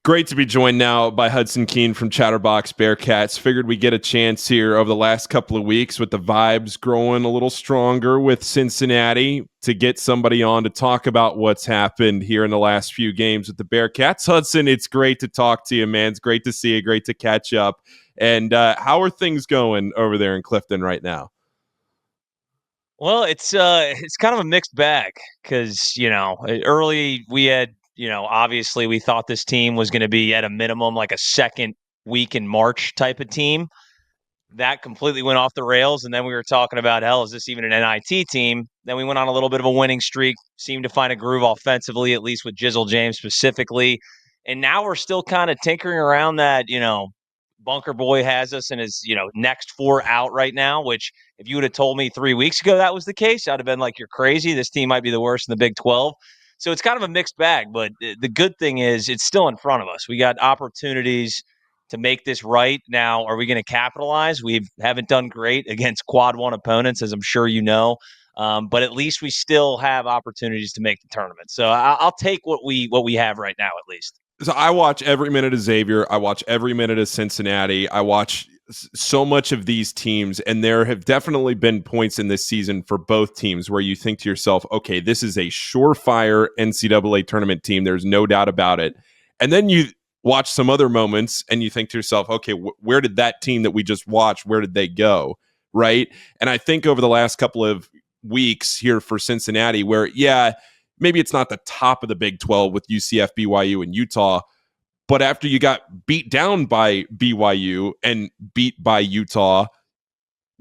Great to be joined now by Hudson Keyne from Chatterbox Bearcats. Figured we get a chance here over the last couple of weeks with the vibes growing a little stronger with Cincinnati to get somebody on to talk about what's happened here in the last few games with the Bearcats. Hudson, it's great to talk to you, man. It's great to see you. Great to catch up. And how are things going over there in Clifton right now? Well, it's kind of a mixed bag because early we had obviously we thought this team was going to be at a minimum like a second week in March type of team. That completely went off the rails, and then we were talking about, hell, is this even an NIT team? Then we went on a little bit of a winning streak, seemed to find a groove offensively, at least with Jizzle James specifically, and now we're still kind of tinkering around that. Bunker Boy has us in his next four out right now, which if you would have told me 3 weeks ago that was the case, I'd have been like, you're crazy. This team might be the worst in the Big 12. So it's kind of a mixed bag, but the good thing is it's still in front of us. We got opportunities to make this right. Now, are we going to capitalize? We haven't done great against quad one opponents, as I'm sure you know. But at least we still have opportunities to make the tournament. So I'll take what we have right now, at least. So I watch every minute of Xavier. I watch every minute of Cincinnati. I watch so much of these teams, and there have definitely been points in this season for both teams where you think to yourself, okay, this is a surefire NCAA tournament team. There's no doubt about it. And then you watch some other moments and you think to yourself, okay, where did that team that we just watched, where did they go? Right. And I think over the last couple of weeks here for Cincinnati, where, yeah, maybe it's not the top of the Big 12 with UCF, BYU, and Utah, but after you got beat down by BYU and beat by Utah,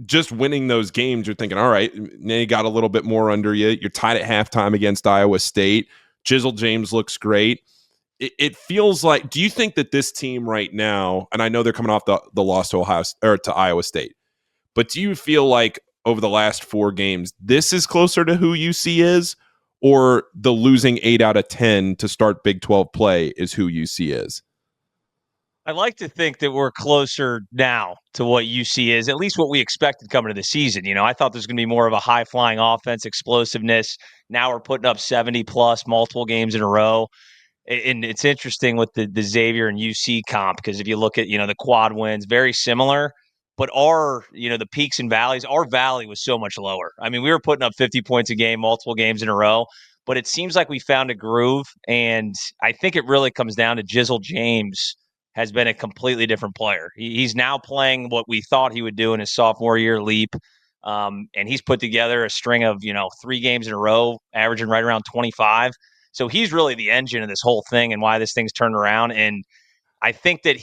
just winning those games, you're thinking, all right, now you got a little bit more under you. You're tied at halftime against Iowa State. Jizzle James looks great. It feels like, do you think that this team right now, and I know they're coming off the loss to to Iowa State, but do you feel like over the last four games, this is closer to who UC is, or the losing 8 out of 10 to start Big 12 play is who UC is? I like to think that we're closer now to what UC is, at least what we expected coming to the season. I thought there's going to be more of a high flying offense, explosiveness. Now we're putting up 70 plus multiple games in a row. And it's interesting with the Xavier and UC comp, because if you look at, the quad wins, very similar, but the peaks and valleys, our valley was so much lower. I mean, we were putting up 50 points a game, multiple games in a row, but it seems like we found a groove. And I think it really comes down to Jizzle James has been a completely different player. He's now playing what we thought he would do in his sophomore year leap. And he's put together a string of, 3 games in a row, averaging right around 25. So he's really the engine of this whole thing and why this thing's turned around. And I think that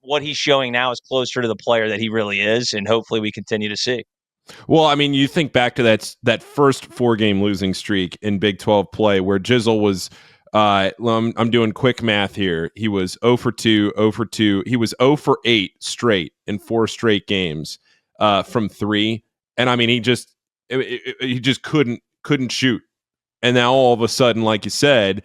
what he's showing now is closer to the player that he really is, and hopefully we continue to see. Well, I mean, you think back to that first 4-game losing streak in Big 12 play where Jizzle was I'm doing quick math here. He was 0 for 2, 0 for 2. He was 0 for 8 straight in 4 straight games from 3. And I mean, he just couldn't shoot. And now all of a sudden, like you said,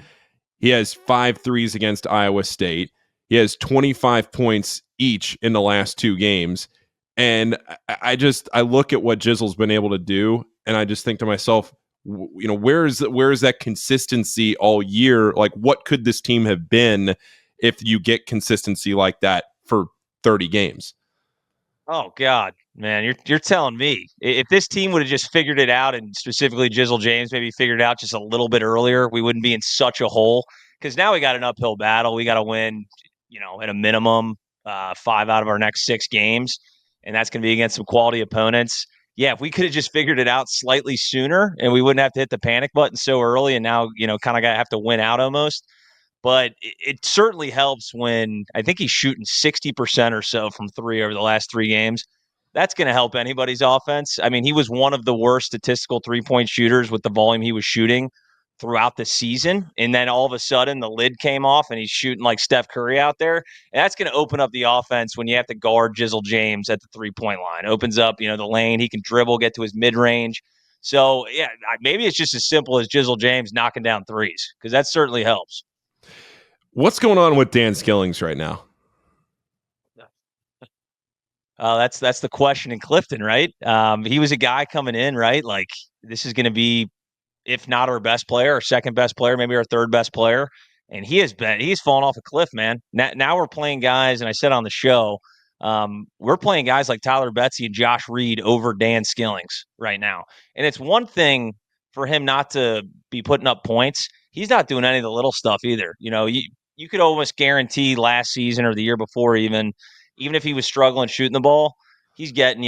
he has 5 threes against Iowa State. He has 25 points each in the last 2 games. And I look at what Jizzle's been able to do, and I just think to myself, where is that consistency all year? Like, what could this team have been if you get consistency like that for 30 games? Oh God, man, you're telling me if this team would have just figured it out, and specifically Jizzle James maybe figured it out just a little bit earlier, we wouldn't be in such a hole. Because now we got an uphill battle. We got to win, at a minimum 5 out of our next 6 games, and that's going to be against some quality opponents. Yeah, if we could have just figured it out slightly sooner, and we wouldn't have to hit the panic button so early, and now kind of have to win out almost. But it certainly helps when I think he's shooting 60% or so from 3 over the last 3 games. That's going to help anybody's offense. I mean, he was one of the worst statistical 3-point shooters with the volume he was shooting throughout the season. And then all of a sudden the lid came off and he's shooting like Steph Curry out there. And that's going to open up the offense when you have to guard Jizzle James at the 3-point line. Opens up, the lane. He can dribble, get to his mid-range. So, yeah, maybe it's just as simple as Jizzle James knocking down threes, because that certainly helps. What's going on with Dan Skillings right now? That's the question in Clifton, right? He was a guy coming in, right? Like, this is going to be, if not our best player, our second best player, maybe our third best player. and he's fallen off a cliff, man. Now we're playing guys, and I said on the show, we're playing guys like Tyler Betsy and Josh Reed over Dan Skillings right now. And it's one thing for him not to be putting up points. He's not doing any of the little stuff either. You could almost guarantee last season or the year before, even if he was struggling shooting the ball, he's getting,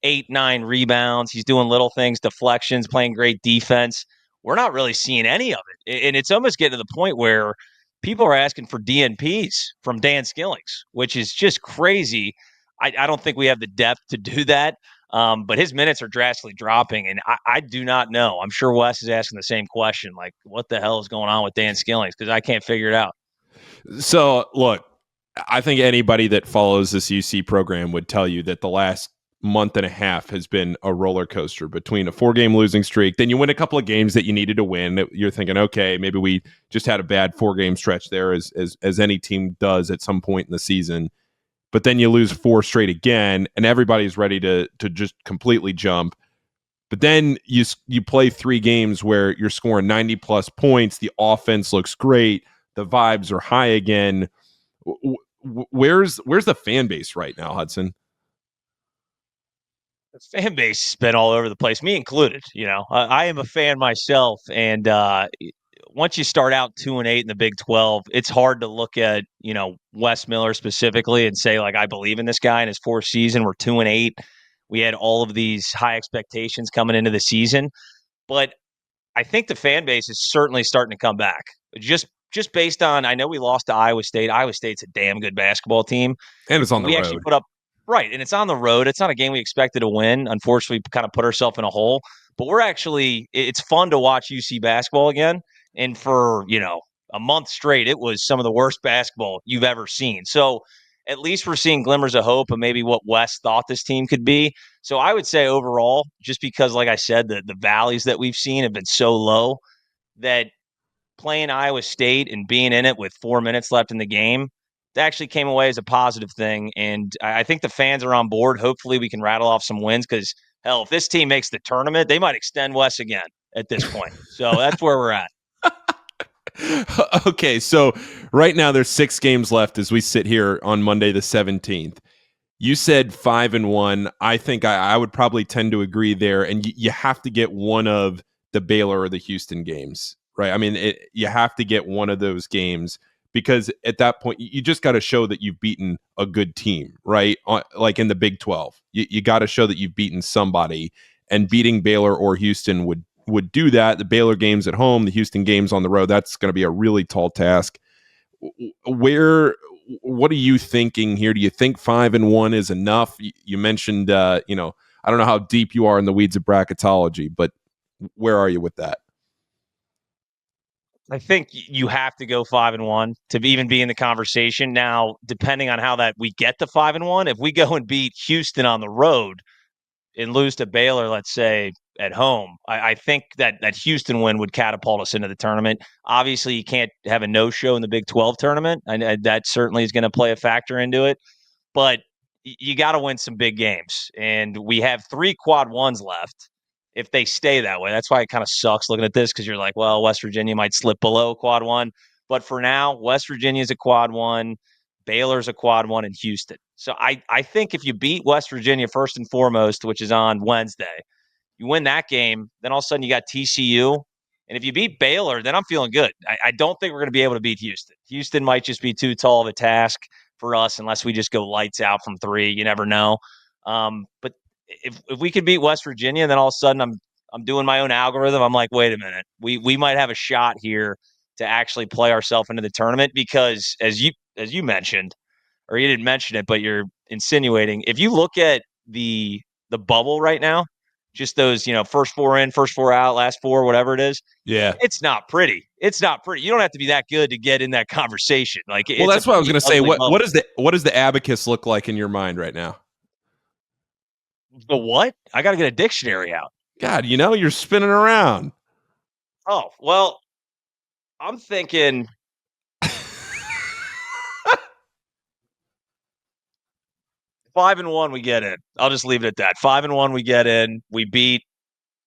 8, 9 rebounds. He's doing little things, deflections, playing great defense. We're not really seeing any of it. And it's almost getting to the point where people are asking for DNPs from Dan Skillings, which is just crazy. I don't think we have the depth to do that. But his minutes are drastically dropping, and I do not know. I'm sure Wes is asking the same question, like, what the hell is going on with Dan Skillings? Because I can't figure it out. So, look, I think anybody that follows this UC program would tell you that the last month and a half has been a roller coaster between a 4-game losing streak. Then you win a couple of games that you needed to win. You're thinking, okay, maybe we just had a bad 4-game stretch there, as any team does at some point in the season. But then you lose 4 straight again, and everybody's ready to just completely jump. But then you play 3 games where you're scoring 90 plus points. The offense looks great. The vibes are high again. Where's the fan base right now, Hudson? The fan base has been all over the place, me included. I am a fan myself, and once you start out 2-8 in the Big 12, it's hard to look at Wes Miller specifically and say, like, I believe in this guy in his 4th season. We're 2-8. We had all of these high expectations coming into the season, but I think the fan base is certainly starting to come back. Just based on, I know we lost to Iowa State. Iowa State's a damn good basketball team. And it's on the We actually road. put up right, and it's on the road. It's not a game we expected to win. Unfortunately, we kind of put ourselves in a hole. But it's fun to watch UC basketball again. And for a month straight, it was some of the worst basketball you've ever seen. So at least we're seeing glimmers of hope and maybe what Wes thought this team could be. So I would say overall, just because, like I said, the valleys that we've seen have been so low that playing Iowa State and being in it with 4 minutes left in the game, that actually came away as a positive thing. And I think the fans are on board. Hopefully we can rattle off some wins because, hell, if this team makes the tournament, they might extend Wes again at this point. So that's where we're at. Okay, so right now there's 6 games left as we sit here on Monday the 17th. You said 5-1. I think I would probably tend to agree there. And you have to get one of the Baylor or the Houston games, right? I mean, you have to get one of those games because at that point, you just got to show that you've beaten a good team, right? Like in the Big 12, you got to show that you've beaten somebody, and beating Baylor or Houston would do that. The Baylor games at home, the Houston games on the road, that's going to be a really tall task. What are you thinking here? Do you think 5-1 is enough? You mentioned, I don't know how deep you are in the weeds of bracketology, but where are you with that? I think you have to go 5-1 to even be in the conversation. Now, depending on how that we get to 5-1, if we go and beat Houston on the road and lose to Baylor, let's say at home, I think that Houston win would catapult us into the tournament. Obviously, you can't have a no-show in the Big 12 tournament, and that certainly is going to play a factor into it. But you got to win some big games, and we have 3 quad ones left. If they stay that way, that's why it kind of sucks looking at this because you're like, well, West Virginia might slip below quad one, but for now, West Virginia is a quad one, Baylor's a quad one, in Houston. So I think if you beat West Virginia first and foremost, which is on Wednesday, you win that game, then all of a sudden you got TCU. And if you beat Baylor, then I'm feeling good. I don't think we're going to be able to beat Houston. Houston might just be too tall of a task for us unless we just go lights out from 3. You never know. But if we could beat West Virginia, then all of a sudden I'm doing my own algorithm. I'm like, wait a minute, we might have a shot here to actually play ourselves into the tournament because as you mentioned, or you didn't mention it, but you're insinuating, if you look at the bubble right now, just those, first 4 in, first 4 out, last 4, whatever it is, Yeah. it's not pretty. It's not pretty. You don't have to be that good to get in that conversation. Like, Well, it's a that's what I was pretty going to say. ugly What bubble. does the abacus look like in your mind right now? The what? I got to get a dictionary out. God, you're spinning around. Oh, well, I'm thinking 5-1 we get in. I'll just leave it at that. 5-1 we get in. We beat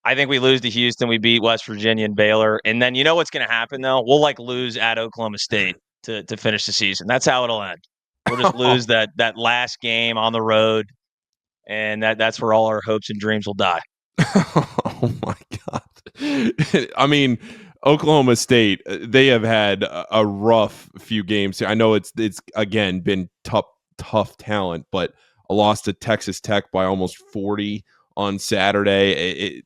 I think we lose to Houston. We beat West Virginia and Baylor. And then you know what's going to happen, though? We'll lose at Oklahoma State to finish the season. That's how it'll end. We'll just lose that last game on the road, and that's where all our hopes and dreams will die. Oh my god! I mean, Oklahoma State, they have had a rough few games. I know it's again been tough talent, but a loss to Texas Tech by almost 40 on Saturday.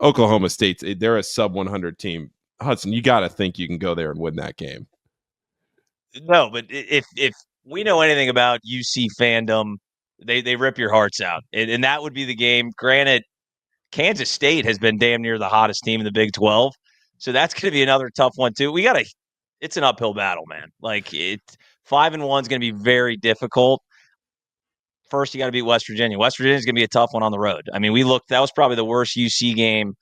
Oklahoma State, they're a sub 100 team. Hudson, you got to think you can go there and win that game. No, but if we know anything about UC fandom, they rip your hearts out, and that would be the game. Granted, Kansas State has been damn near the hottest team in the Big 12, so that's going to be another tough one too. It's an uphill battle, man. Like 5-1 is going to be very difficult. First, you got to beat West Virginia. West Virginia is going to be a tough one on the road. I mean, that was probably the worst UC game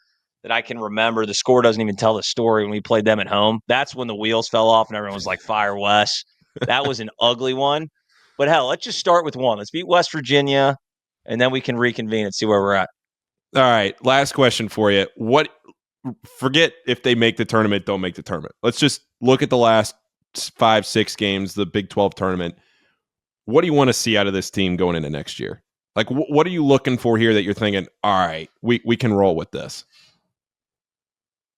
that I can remember. The score doesn't even tell the story when we played them at home. That's when the wheels fell off and everyone was like, fire West. That was an ugly one. But hell, let's just start with one. Let's beat West Virginia, and then we can reconvene and see where we're at. All right. Last question for you. Forget if they make the tournament, don't make the tournament. Let's just look at the last 5-6 games, the Big 12 tournament. What do you want to see out of this team going into next year? Like, what are you looking for here that you're thinking, all right, we can roll with this?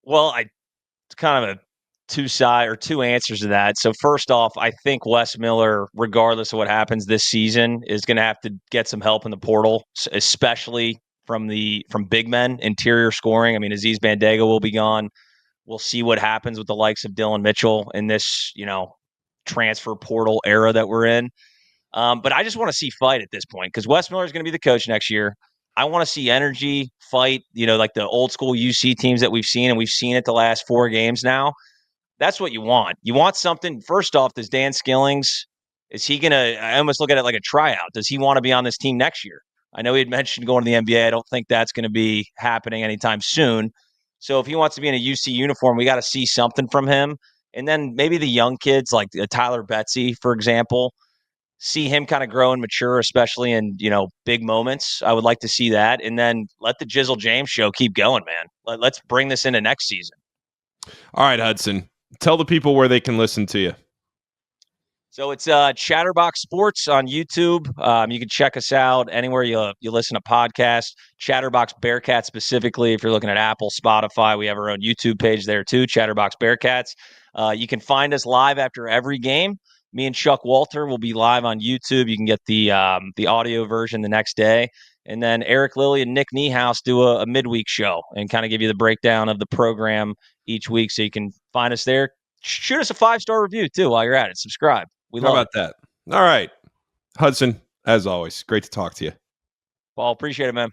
Well, it's kind of two answers to that. So first off, I think Wes Miller, regardless of what happens this season, is going to have to get some help in the portal, especially from big men, interior scoring. I mean, Aziz Bandaga will be gone. We'll see what happens with the likes of Dylan Mitchell in this, transfer portal era that we're in. But I just want to see fight at this point because Wes Miller is going to be the coach next year. I want to see energy, fight, like the old school UC teams that we've seen, and we've seen it the last 4 games now. That's what you want. You want something. First off, does Dan Skillings, is he going to, I almost look at it like a tryout. Does he want to be on this team next year? I know he had mentioned going to the NBA. I don't think that's going to be happening anytime soon. So if he wants to be in a UC uniform, we got to see something from him. And then maybe the young kids like Tyler Betsy, for example, see him kind of grow and mature, especially in, big moments. I would like to see that. And then let the Jizzle James show keep going, man. Let's bring this into next season. All right, Hudson, tell the people where they can listen to you. So it's Chatterbox Sports on YouTube. You can check us out anywhere you listen to podcasts. Chatterbox Bearcats specifically, if you're looking at Apple, Spotify, we have our own YouTube page there too, Chatterbox Bearcats. You can find us live after every game. Me and Chuck Walter will be live on YouTube. You can get the audio version the next day. And then Eric Lilly and Nick Niehaus do a midweek show and kind of give you the breakdown of the program each week. So you can find us there. Shoot us a 5-star review too while you're at it. Subscribe. How about that? All right. Hudson, as always, great to talk to you. Paul, appreciate it, man.